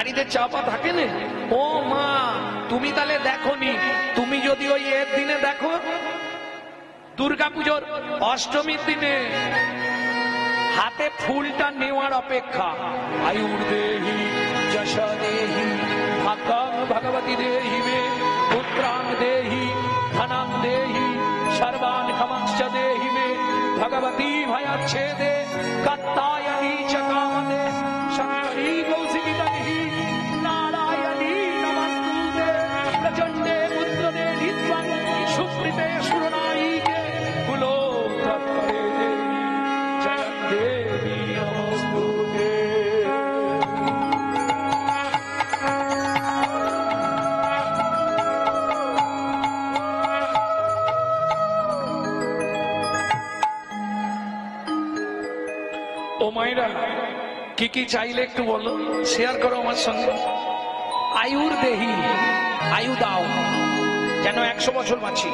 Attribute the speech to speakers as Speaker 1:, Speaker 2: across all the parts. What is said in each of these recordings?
Speaker 1: নারীদের চাপা থাকে না। ও মা, তুমি তাহলে দেখোনি, তুমি যদি ওই এর দিনে দেখো, দুর্গাপুজোর অষ্টমীর দিনে হাতে ফুলটা নেওয়ার অপেক্ষা, আয়ুর দেহি যশা দেহি ভাগ্যাং ভগবতী দেহি মে পুত্রাং দেহি ধনাং দেহি সর্বান কামাংশ্চ দেহি মে ভগবতী ভয়াচ্ছেদে কাত্তায়নী চ কামদে শঙ্করী কৌশিকিনী নারায়ণী নমস্তুতে প্রচণ্ডে পুত্রদে ধিত্বং সুপ্রীতে সুরনায়িকে কুলো তৎপরে দেবী জয় দেবী নমস্তুতে। ও মায়েরা, কি কি চাইলে একটু বলো, শেয়ার করো আমার সঙ্গে। আয়ুর দেহি, আয়ু দাও যেন 100 বছর বাঁচি।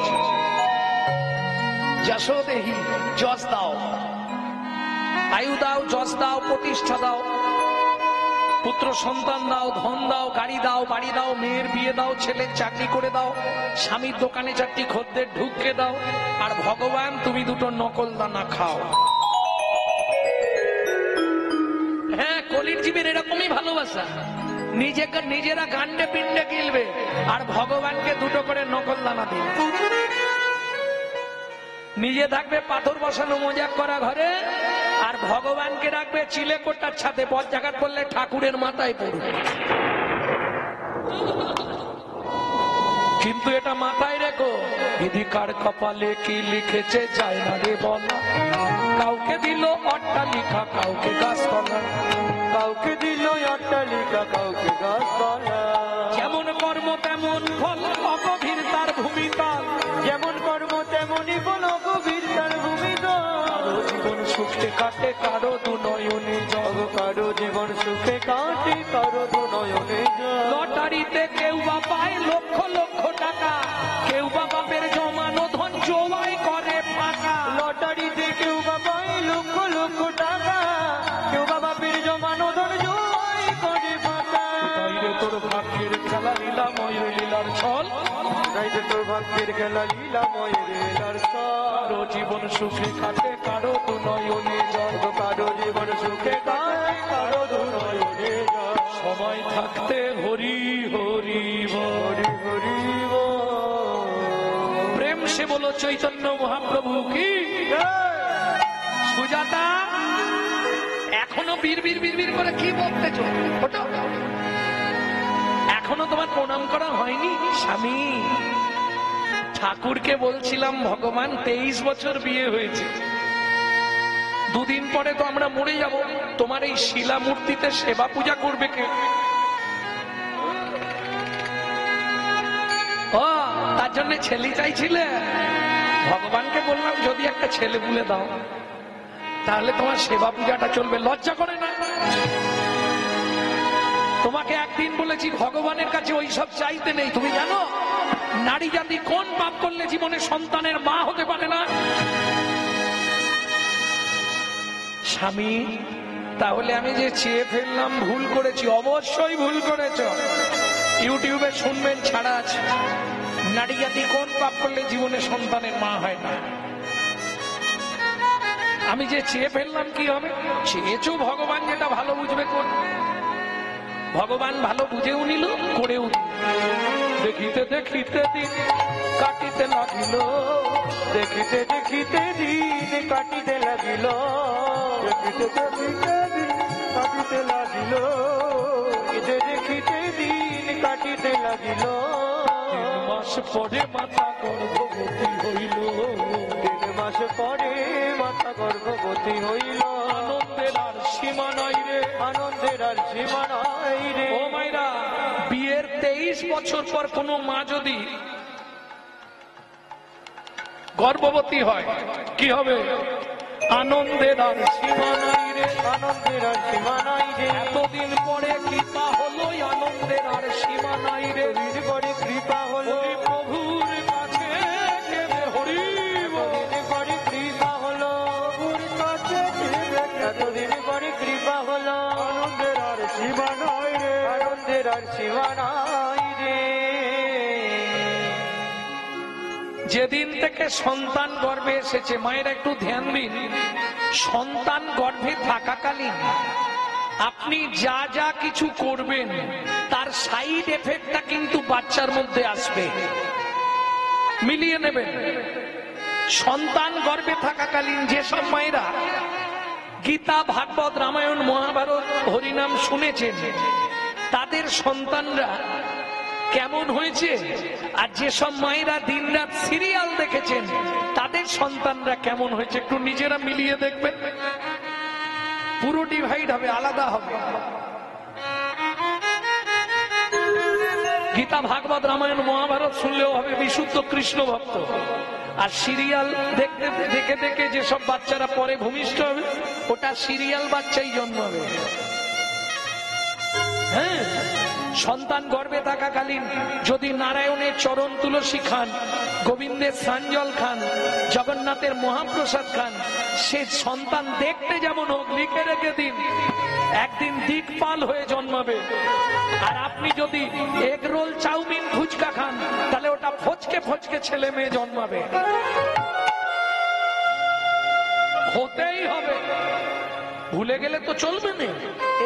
Speaker 1: যশো দেহি, যশ দাও, আয়ু দাও, যশ দাও, প্রতিষ্ঠা দাও, পুত্র সন্তান দাও, ধন দাও, গাড়ি দাও, বাড়ি দাও, মেয়ের বিয়ে দাও, ছেলের চাকরি করে দাও, স্বামীর দোকানে 4টি খদ্দের ঢুকে দাও, আর ভগবান তুমি 2টো নকল দানা খাও। হ্যাঁ, কলির জীবের এরকমই ভালোবাসা, নিজেরা গান্ডে পিন্ডে গিলবে আর ভগবানকে 2টো করে নকল দানা দিবে। নিজে থাকবে পাথর বসানো মজাক করা ঘরে, আর ভগবানকে রাখবে চিলে কোটার ছাদে, বজ্রাঘাত করলে ঠাকুরের মাথায় পড়বে। কিন্তু এটা মাথায় রেখো, বিধিকার কপালে কি লিখেছে যায় না রে বলা। কাউকে দিল অট্টালিকা, কাউকে গাছপালা,
Speaker 2: কাউকে দিল অট্টালিকা, কাউকে গাছপালা।
Speaker 1: যেমন কর্ম তেমন ফল, অগভীর তার ভূমিকাল।
Speaker 2: যেমন কর্ম তেমনই ফল, অগভীর তার ভূমিকাল।
Speaker 1: কারো জীবন সুখে কাটে, কারো দুনয়নে জল।
Speaker 2: কারো জীবন সুখে কাটে, কারো দুনয়নে জল।
Speaker 1: লটারিতে কেউ বা পায় লক্ষ লক্ষ টাকা, কেউ বা বাপের জমানো ধন জোয়াই করে ফাঁকা।
Speaker 2: লটারিতে কেউ বা পায় লক্ষ লক্ষ টাকা, কেউ বা বাপের জমানো ধন জোয়াই করে ফাঁকা।
Speaker 1: তোর ভাগ্যের খেলা লীলাময় লীলার ছল,
Speaker 2: তোর ভাগ্যের খেলা লীলাময় লীলার ছল।
Speaker 1: কারো জীবন সুখে কাটে, কারো দুনয়নে জল।
Speaker 2: কারো জীবন সুখে কাটে, কারো দুনয়নে জল।
Speaker 1: সময় থাকতে হরি হরি
Speaker 2: হরি হরি বল।
Speaker 1: প্রেম সে বলো চৈতন্য মহাপ্রভু কি। সুজাতা এখনো বীর বীর বীর বীর করে কি বলতেছ? ওটা এখনো তোমার প্রণাম করা হয়নি? স্বামী, ঠাকুরকে বলছিলাম ভগবান 23 বছর বিয়ে হয়েছে, 2 দিন পরে তো আমরা মরে যাব, তোমার এই শিলা মূর্তিতে সেবা পূজা করবে কে? ও তার জন্য ছেলে চাইছিলে? ভগবানকে বললাম যদি একটা ছেলে বলে দাও তাহলে তোমার সেবা পূজাটা চলবে। লজ্জা করে না? তোমাকে একদিন বলেছি ভগবানের কাছে ওই সব চাইতে নেই। তুমি জানো নারী জাতি কোন পাপ করলে জীবনে সন্তানের মা হতে পারে না? স্বামী, তাহলে আমি যে চেয়ে ফেললাম ভুল করেছি? অবশ্যই ভুল করেছ। ইউটিউবে শুনবেন, ছাড়া আছে, নারী জাতি কোন পাপ করলে জীবনে সন্তানের মা হয় না। আমি যে চেয়ে ফেললাম কি হবে? চেয়েছো ভগবান যেটা ভালো বুঝবে কোন। ভগবান ভালো বুঝেও নিল, করেও নিল। দেখিতে দেখিতে দিন কাটিতে লাগিল,
Speaker 2: দেখিতে দেখিতে দিন কাটিতে লাগিল, দেখিতে দেখিতে দিন কাটিতে লাগিল, দেখিতে দেখিতে দিন কাটিতে লাগিল।
Speaker 1: 3 মাস পরে মাথা গর্ভবতী হইল,
Speaker 2: 3 মাস পরে মাথা গর্ভবতী হইল।
Speaker 1: আনন্দের আর সীমা নাই রে,
Speaker 2: আনন্দের আর সীমা নাই রে।
Speaker 1: ও মাইরা, বিয়ের 23 বছর পর কোন মা যদি গর্ভবতী হয় কি হবে? আনন্দের আর সীমা নাই রে,
Speaker 2: আনন্দের আর সীমা নাই রে।
Speaker 1: এতদিন পরে কৃপা হলো, আনন্দের আর সীমা নাই রে।
Speaker 2: এতদিন পরে কৃপা হলো,
Speaker 1: প্রভুর কাছে গেলে হরি বল।
Speaker 2: এতদিন পরে কৃপা হলো, প্রভুর কাছে গেলে। এতদিন পরে কৃপা হলো, আনন্দের আর সীমা নাই রে। দিওয়ানাই রে।
Speaker 1: যেদিন থেকে সন্তান গর্ভে এসেছে, মায়ের একটু ধ্যান দিন, সন্তান গর্ভে থাকাকালীন আপনি যা যা কিছু করবেন তার সাইড এফেক্টটা কিন্তু বাচ্চার মধ্যে আসবে, মিলিয়ে নেবেন। সন্তান গর্ভে থাকাকালীন যেসব মায়েরা গীতা, ভাগবত, রামায়ণ, মহাভারত, হরিনাম শুনেছেন তাদের সন্তানরা কেমন হয়েছে, আর যেসব মায়েরা দিনরাত সিরিয়াল দেখেছেন তাদের সন্তানরা কেমন হয়েছে, একটু নিজেরা মিলিয়ে দেখবেন। পুরো ডিভাইড হবে, আলাদা হবে। গীতা, ভাগবত, রামায়ণ, মহাভারত শুনলেও হবে বিশুদ্ধ কৃষ্ণ ভক্ত। আর সিরিয়াল দেখতে দেখে দেখে যেসব বাচ্চারা পরে ভূমিষ্ঠ হবে ওটা সিরিয়াল বাচ্চাই জন্মাবে। হ্যাঁ, সন্তান গর্ভে থাকাকালীন যদি নারায়ণের চরণ তুলসী খান, গোবিন্দের সাঞ্জল খান, জগন্নাথের মহাপ্রসাদ খান, সে সন্তান দেখতে যেমন হোক লিখে রেখে দিন, একদিন দিকপাল হয়ে জন্মাবে। আর আপনি যদি এগ রোল, চাউমিন, ফুচকা খান তাহলে ওটা ফচকে ফচকে ছেলে মেয়ে জন্মাবে, হতেই হবে। ভুলে গেলে তো চলবে না।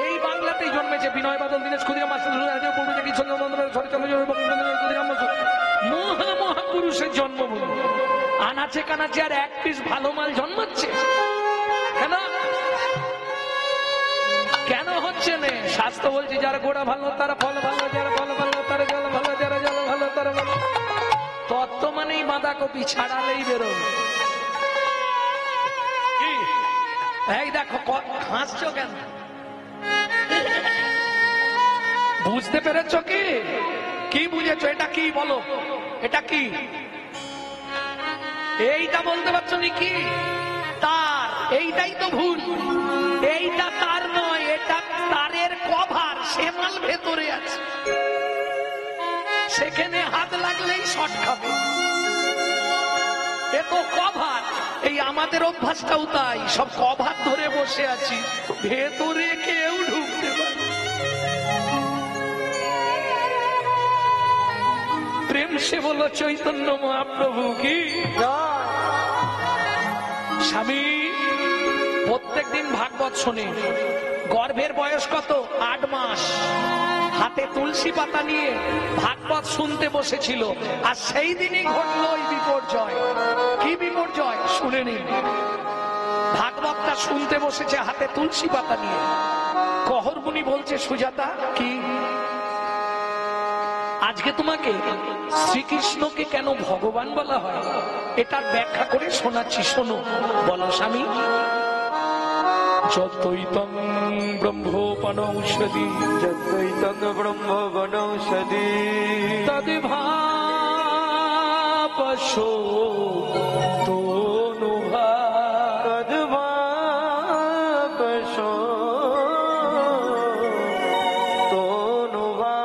Speaker 1: এই বাংলাতেই জন্মেছে বিনয় বাদল, দীনেশ ক্ষুদিরাম, মহা মহাপুরুষের জন্মভূমি। আনাচে কানাচে আর এক পিস ভালো মাল জন্মাচ্ছে কেন? কেন হচ্ছে না? শাস্ত্র বলছে যারা গোড়া ভালো তারা ফল ভালো, যারা ফল ভালো তারা জল ভালো, যারা জল ভালো তারা ভালো। তত্ত্ব মানেই বাঁধাকপি, ছাড়ালেই বেরোবে। এই দেখো হাসছো কেন? বুঝতে পেরেছ কি? কি বুঝেছো? এটা কি বলো? এটা কি? এইটা বলতে পারছো নাকি? তার, এইটাই তো ভুল। এইটা তার নয়, এটা তারের কভার, সে মাল ভেতরে আছে, সেখানে হাত লাগলেই শর্ট খাবে। এ তো কভার। এই আমাদের অভ্যাসটাও তাই, সব কভার ধরে বসে আছি, ভেতরে কেউ ঢুকতে পারে। প্রেম সে বলো চৈতন্য মহাপ্রভু কি। স্বামী প্রত্যেকদিন ভাগবত শোনে। গর্ভের বয়স কত? 8 মাস। হাতে তুলসী পাতা নিয়ে ভাগবত শুনতে বসেছিল, আর সেই দিনই ঘটলো ওই বিপর্যয়। কি বিপর্যয় শুনে নিন। ভাগবতটা শুনতে বসেছে হাতে তুলসী পাতা নিয়ে। কহর মুনি বলছে, সুজাতা কি আজকে তোমাকে শ্রীকৃষ্ণকে কেন ভগবান বলা হয় এটার ব্যাখ্যা করে শোনাচ্ছি, শোনো। বলো স্বামী। যতৈতং ব্রহ্মোপনৌষধি,
Speaker 2: যতৈতং ব্রহ্মবনৌষধি,
Speaker 1: তদ্ভাপশো তনুভা,
Speaker 2: তদ্ভাপশো তনুভা।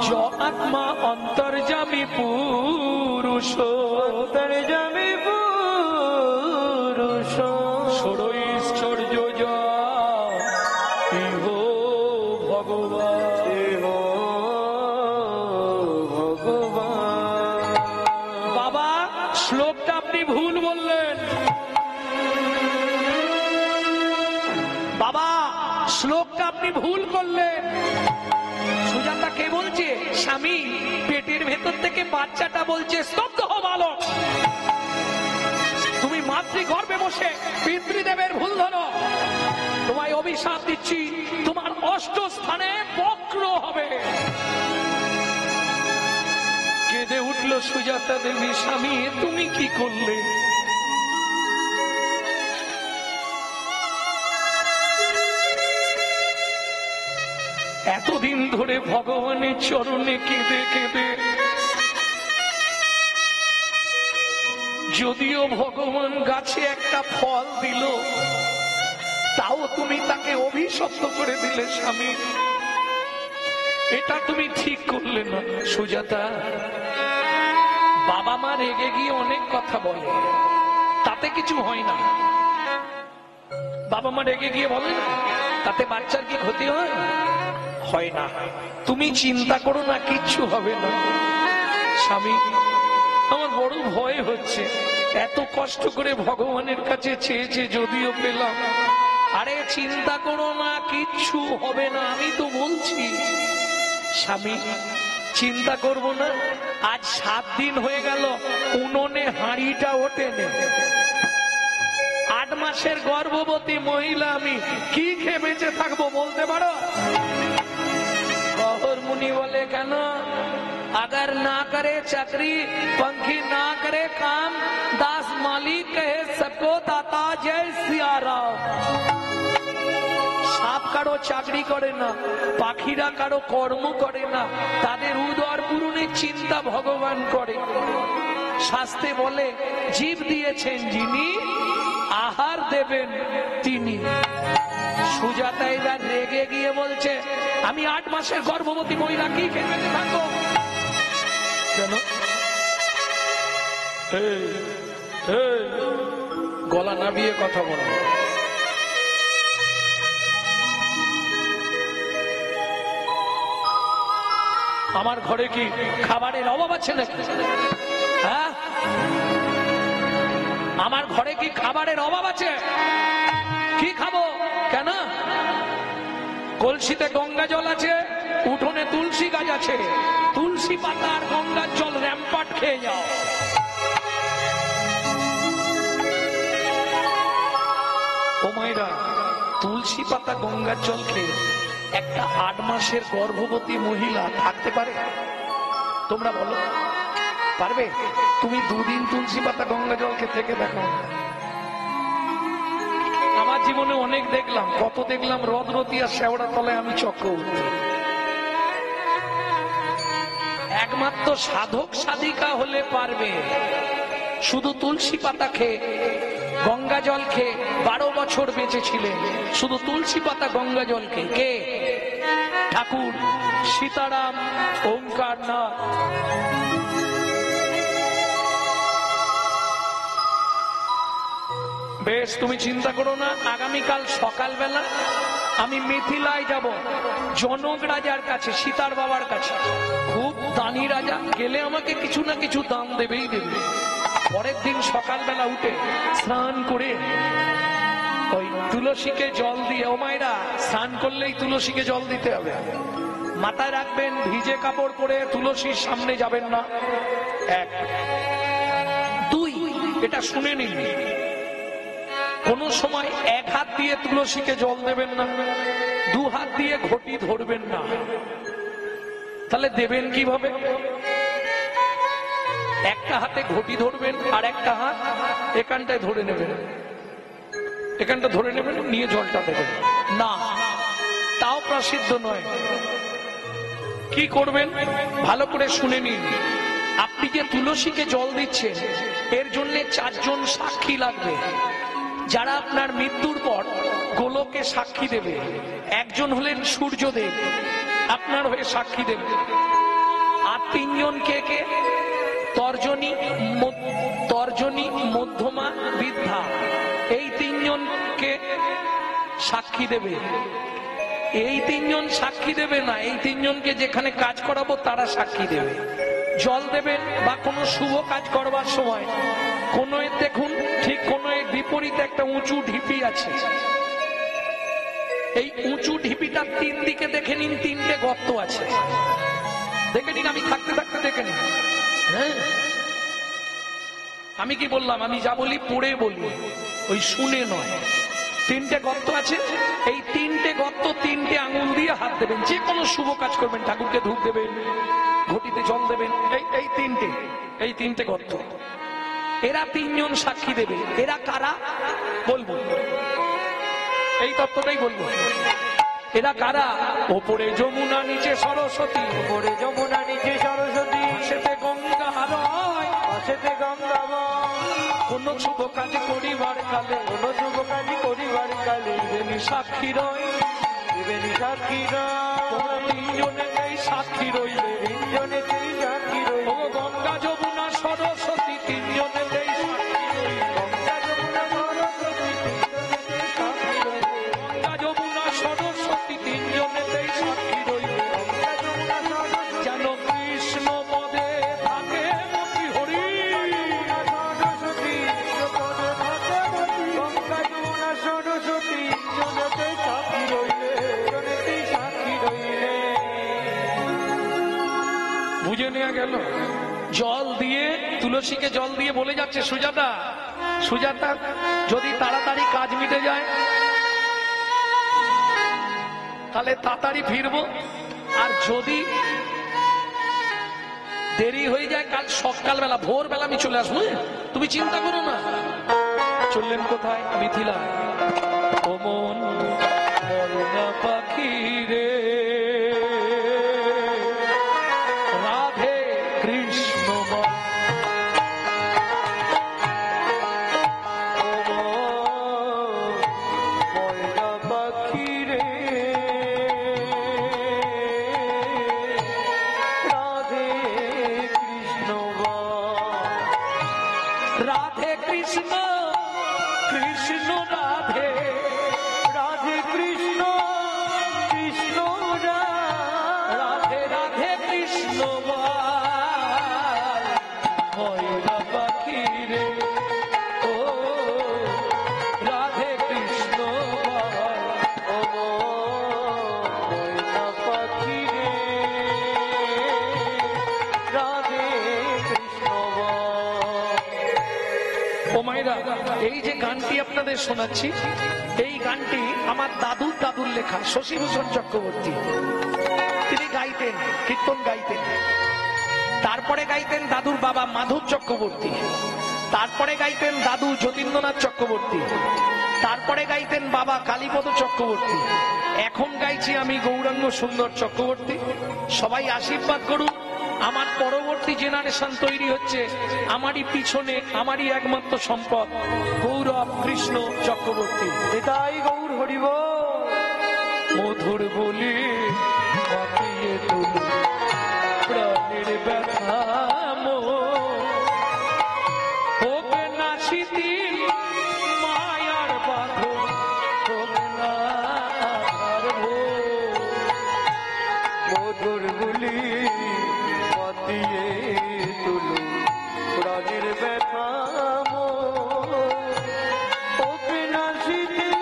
Speaker 1: য আত্মা অন্তর্যামী পুরুষ,
Speaker 2: অন্তর্যামী পুরুষ,
Speaker 1: ষড়ৈশ্বর্য ইহ ভগবান,
Speaker 2: ইহ ভগবান।
Speaker 1: বাবা শ্লোকটা আপনি ভুল বললেন। বাবা শ্লোকটা আপনি ভুল করলেন। সুজাতা কে বলছে? স্বামী। পেটের ভেতর থেকে বাচ্চাটা বলছে, স্তব্ধ হো বালক, তুমি মাতৃগর্ভে বসে পিতৃদেবের ভুল ধরো, তোমায় অভিশাপ দিচ্ছি, তোমার 8 স্থানে বক্র হবে। কেঁদে উঠল সুজাতা দেবী, স্বামী তুমি কি করলে? এতদিন ধরে ভগবানের চরণে কেঁদে কেঁদে, যদিও ভগবান গাছে একটা ফল দিল, তাও তুমি তাকে অভিশপ্ত করে দিলে স্বামী। এটা তুমি ঠিক করলে না সুজাতা। বাবা মা রেগে গিয়ে অনেক কথা বলে, তাতে কিছু হয় না। বাবা মা রেগে গিয়ে বলে না, তাতে বাচ্চার কি ক্ষতি হয়? হয় না। তুমি চিন্তা করো না, কিচ্ছু হবে না। স্বামী, আমার বড় ভয় হচ্ছে, এত কষ্ট করে ভগবানের কাছে চেয়েছে, যদিও পেলাম। আরে চিন্তা করো না, কিচ্ছু হবে না, আমি তো বলছি। স্বামী, চিন্তা করব না। আজ 7 দিন হয়ে গেল উনুনে হাঁড়িটা ওঠেনি। 8 মাসের গর্ভবতী মহিলা আমি, কি খেয়ে বেঁচে থাকবো বলতে পারো? গহর মুনি বলে, কেন? अगर ना करे चाकरी, पंखी ना करे काम, दास मालिक कहे सबको दाता जय सिया राम। সাপ কারো চাকরি করে না, পাখিরা কারো কর্ম করে না, তাদের উদর পূরণের চিন্তা ভগবান করে। শাস্ত্রে বলে, জীব দিয়েছেন যিনি, আহার দেবেন তিনি। সুজাতা এবার রেগে গিয়ে বলছে, আমি 8 মাসের গর্ভবতী মহিলা, কি খেতে থাকবো? কেন? গলা নামিয়ে কথা বলো। আমার ঘরে কি খাবারের অভাব আছে নাকি? হ্যাঁ, আমার ঘরে কি খাবারের অভাব আছে? কি খাবো? কেন? কলসিতে গঙ্গা জল আছে, উঠোনে তুলসী গাছ আছে, তুলসী পাতা আর গঙ্গার জল র্যাম্পাট খেয়ে যাও। ও মায়েরা, তুলসী পাতা গঙ্গার জল খেয়ে একটা 8 মাসের গর্ভবতী মহিলা থাকতে পারে? তোমরা বলো, পারবে? তুমি 2 দিন তুলসী পাতা গঙ্গা জলকে থেকে দেখো। আমার জীবনে অনেক দেখলাম, কত দেখলাম, রদরতি আর শেওড়া তলায় আমি চক্রবর্তী। একমাত্র সাধক সাধিকা হলে পারবে। শুধু তুলসী পাতা খেয়ে, গঙ্গা জল খেয়ে 12 বছর বেঁচেছিলেন, শুধু তুলসী পাতা গঙ্গা জল খেয়ে। কে? ঠাকুর সীতারাম ওঙ্কার নাথ। বেশ, তুমি চিন্তা করো না। আগামীকাল সকালবেলা আমি মিথিলায় যাব, জনক রাজার কাছে, সীতার বাবার কাছে। খুব দানি রাজা, গেলে আমাকে কিছু না কিছু দান দেবেই দেবে। পরের দিন সকালবেলা উঠে স্নান করে ওই তুলসীকে জল দিয়ে, ও মায়েরা, স্নান করলেই তুলসীকে জল দিতে হবে। মাথায় রাখবেন, ভিজে কাপড় পরে তুলসীর সামনে যাবেন না। 1, 2, এটা শুনে নিন, কোন সময় 1 হাত দিয়ে তুলসীকে জল দেবেন না, 2 হাত দিয়ে ঘটি ধরবেন না। তাহলে দেবেন কিভাবে? একটা হাতে ঘটি ধরবেন, আর একটা হাত এখানটায় ধরে নেবেন, এখানটা ধরে নেবেন, নিয়ে জলটা দেবেন না। তাও প্রসিদ্ধ নয়। কি করবেন? ভালো করে শুনে নিন। আপনি যে তুলসীকে জল দিচ্ছেন, এর জন্য 4 জন সাক্ষী লাগবে, যারা আপনার মৃত্যুর পর গোলকে সাক্ষী দেবে। একজন হলেন সূর্যদেব, আপনার হয়ে সাক্ষী দেবে। আর 3 জন কে কে? তর্জনী, মধ্যমা, বৃদ্ধা। এই 3 জনকে সাক্ষী দেবে। এই 3 জন সাক্ষী দেবে না, এই 3 জনকে যেখানে কাজ করাবো তারা সাক্ষী দেবে। জল দেবেন বা কোনো শুভ কাজ করবার সময় কোন, দেখুন ঠিক কোন বিপরীতে একটা উঁচু ঢিপি আছে। এই উঁচু ঢিপিটার 3 দিকে দেখে নিন 3টে গর্ত আছে। দেখে নিন, আমি থাকতে থাকতে দেখে নিন। হ্যাঁ, আমি কি বললাম? আমি যা বলি পড়ে বলি, ওই শুনে নয়। 3টে গর্ত আছে। এই 3টে গর্ত 3টে আঙুল দিয়ে হাত দেবেন। যে কোনো শুভ কাজ করবেন, ঠাকুরকে ধূপ দেবেন, ঘটিতে জল দেবেন, এই 3টে গর্ত। এরা 3 জন সাক্ষী দেবে। এরা কারা বলবো, এই তত্ত্বটাই বলবো। এরা কারা? ওপরে যমুনা, নিচে সরস্বতী।
Speaker 2: ওপরে যমুনা, নিচে সরস্বতী,
Speaker 1: পাশেতে গঙ্গা হারয়,
Speaker 2: পাশেতে গঙ্গা বয়।
Speaker 1: কোন শুভ কাজ করিবার কালে,
Speaker 2: কোন শুভ কাজ করিবার কালে,
Speaker 1: দেবেনি সাক্ষী রয়,
Speaker 2: দেবেনি সাক্ষী রয়।
Speaker 1: তোমরা 3 জনেতেই সাক্ষী রইলে,
Speaker 2: 3 জনেতেই সাক্ষী রইলে।
Speaker 1: ও গঙ্গা যমুনা সরস্বতী 3 জনেতেই সাক্ষী রইলে।
Speaker 2: গঙ্গা যমুনা সরস্বতী 3 জনেতেই সাক্ষী রইলে।
Speaker 1: গঙ্গা যমুনা সরস্বতী 3 জনেতেই সাক্ষী রইলে। নেওয়া গেল। জল দিয়ে, তুলসীকে জল দিয়ে বলে যাচ্ছে, সুজাতা সুজাতা যদি তাড়াতাড়ি কাজ মিটে যায় তাহলে তাড়াতাড়ি ফিরবো, আর যদি দেরি হয়ে যায় কাল সকালবেলা ভোরবেলা আমি চলে আসবো, তুমি চিন্তা করো না। চললেন কোথায়? মিথিলা। ও মন ময়না পাখি রে, রাধে কৃষ্ণ বল।
Speaker 2: ও ময়না পাখি রে, রাধে কৃষ্ণ বল।
Speaker 1: রাধে কৃষ্ণ কৃষ্ণ রাধে,
Speaker 2: রাধে কৃষ্ণ কৃষ্ণ
Speaker 1: রাধে রাধে কৃষ্ণ বল। ময়না পাখি রে, ও রাধে কৃষ্ণ বল।
Speaker 2: ও ময়না পাখি রে, রাধে কৃষ্ণ বল।
Speaker 1: ও মায়েরা, এই যে গানটি আপনাদের শোনাচ্ছি, এই গানটি আমার দাদুর দাদুর লেখা, শশীভূষণ চক্রবর্তী। তিনি গাইতেন, কীর্তন গাইতেন। তারপরে গাইতেন দাদুর বাবা মাধব চক্রবর্তী, তারপরে গাইতেন দাদু যতীন্দ্রনাথ চক্রবর্তী, তারপরে গাইতেন বাবা কালীপদ চক্রবর্তী। এখন গাইছি আমি গৌরাঙ্গ সুন্দর চক্রবর্তী। সবাই আশীর্বাদ করুন, আমার পরবর্তী জেনারেশন তৈরি হচ্ছে। আমারই পিছনে আমারই একমাত্র সম্পদ গৌরব কৃষ্ণ চক্রবর্তী।
Speaker 2: এটাই গৌর হরিব।
Speaker 1: মধুর বলি মাতিয়ে তুলি প্রাণের ব্যথা হোক না শিথিল মায়ার বাঁধন, হোক না আধার ভোর।
Speaker 2: মধুর বুলি মাতিয়ে তুলু প্রাণের ব্যথা ওকে না শিথিল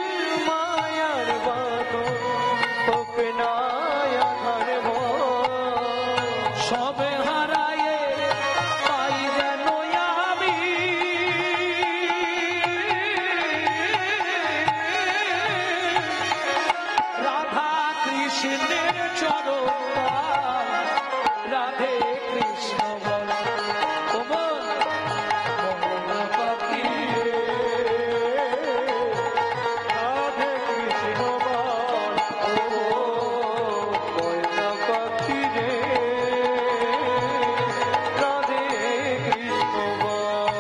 Speaker 2: মায়ার বাঁধন, ওকে না আধার ভোর।
Speaker 1: সবে হারায়ে পাই যেন আমি রাধা কৃষ্ণের চরণ পাই। রাধে কৃষ্ণ বল। ও মন ময়না পাখি রে,
Speaker 2: রাধে কৃষ্ণ বল। ও ময়না পাখি রে, রাধে কৃষ্ণ বল।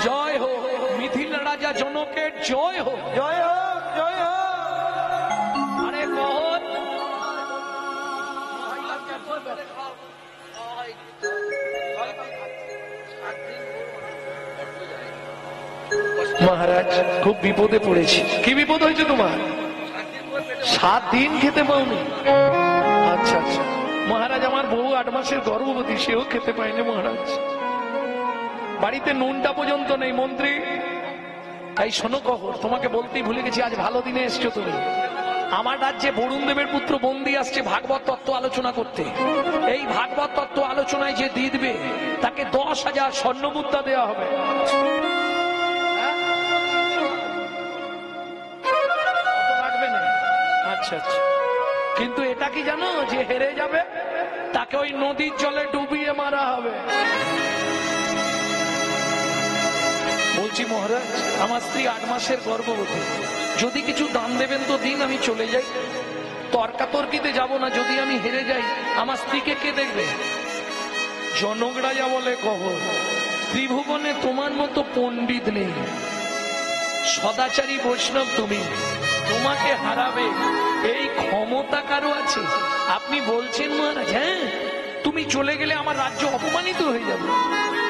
Speaker 1: জয় হোক মিথিল রাজা জনকের, জয় হোক।
Speaker 2: জয় হোক, জয় হোক।
Speaker 1: আরে মোহন মহারাজ খুব বিপদে পড়েছি। কি বিপদ হয়েছে তোমার? 7 দিন খেতে পাওনি? আচ্ছা আচ্ছা মহারাজ, আমার বউ 8 মাসের গর্ভবতী, সেও খেতে পায়নি মহারাজ। বাড়িতে নুনটা পর্যন্ত নেই। মন্ত্রী এই শোনো কহর, তোমাকে বলতেই ভুলে গেছি, আজ ভালো দিনে এসছো তুমি। আমার রাজ্যে বরুণ দেবের পুত্র বন্দি আসছে ভাগবত তত্ত্ব আলোচনা করতে। এই ভাগবত তত্ত্ব আলোচনায় যে দিবে তাকে 10,000 স্বর্ণ মুদ্রা দেওয়া হবে। লাগবে না? আচ্ছা আচ্ছা, কিন্তু এটা কি জানো, যে হেরে যাবে তাকে ওই নদীর জলে ডুবিয়ে মারা হবে। বলছি মহারাজ, আমার স্ত্রী 8 মাসের গর্ভবতী, যদি কিছু দান দেবেন তো দিন, আমি চলে যাই। তর্কাতর্কিতে যাব না, যদি আমি হেরে যাই আমার স্ত্রীকে কে দেখবে? জনক রাজা বলে, কহ ত্রিভুবনে তোমার মতো পণ্ডিত নেই, সদাচারী বৈষ্ণব তুমি, তোমাকে হারাবে এই ক্ষমতা কারো আছে? আপনি বলছেন মহারাজ? হ্যাঁ, তুমি চলে গেলে আমার রাজ্য অপমানিত হয়ে যাবে।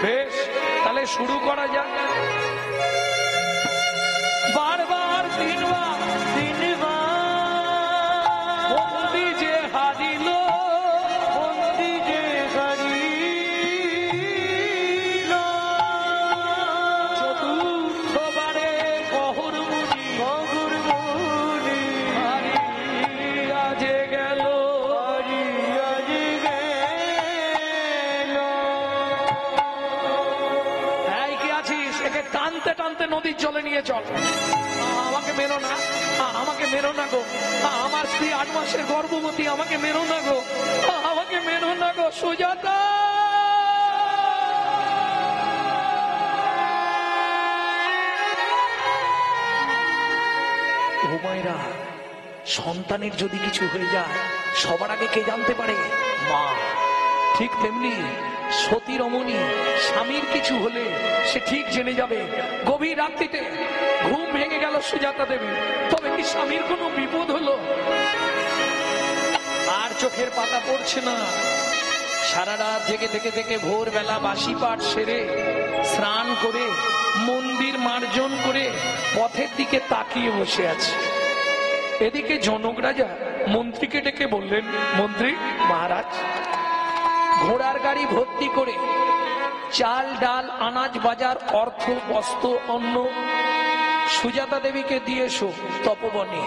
Speaker 1: বেশ, তাহলে শুরু করা যাক। বারবার 3 বার বন্দি যে হারিল,
Speaker 2: বন্দি যে হারিল,
Speaker 1: চতুর্থবারে গহর মুনি
Speaker 2: গহুর মুনি
Speaker 1: হারিয়া যে গেল,
Speaker 2: হারিয়া যে
Speaker 1: একে টানতে টানতে নদীর জলে নিয়ে চল। আমাকে মেরো না, আমাকে মেরো না গো, আমার স্ত্রী 8 মাসের গর্ভবতী, আমাকে মেরো না গো, আমাকে মেরো না গো সুজাতা। ও মায়েরা, সন্তানের যদি কিছু হয়ে যায় সবার আগে কে জানতে পারে? মা। ঠিক তেমনি সতী রমণী, স্বামীর কিছু হলে সে ঠিক জেনে যাবে। গভীর রাত্রিতে ঘুম ভেঙে গেল সুজাতা দেবী, তবে কি স্বামীর কোনো বিপদ হলো? আর চোখের পাতা পড়ছে না। সারা রাত জেগে থেকে থেকে ভোরবেলা বাসি পাঠ সেরে স্নান করে মন্দির মার্জন করে পথের দিকে তাকিয়ে বসে আছে। এদিকে জনক রাজা মন্ত্রীকে ডেকে বললেন, মন্ত্রী মহারাজ, ঘোড়ার গাড়ি ভর্তি করে চাল ডাল আনাজ বাজার অর্থ বস্ত্র অন্ন সুজাতা দেবীকে দিয়ে এসো তপবনে।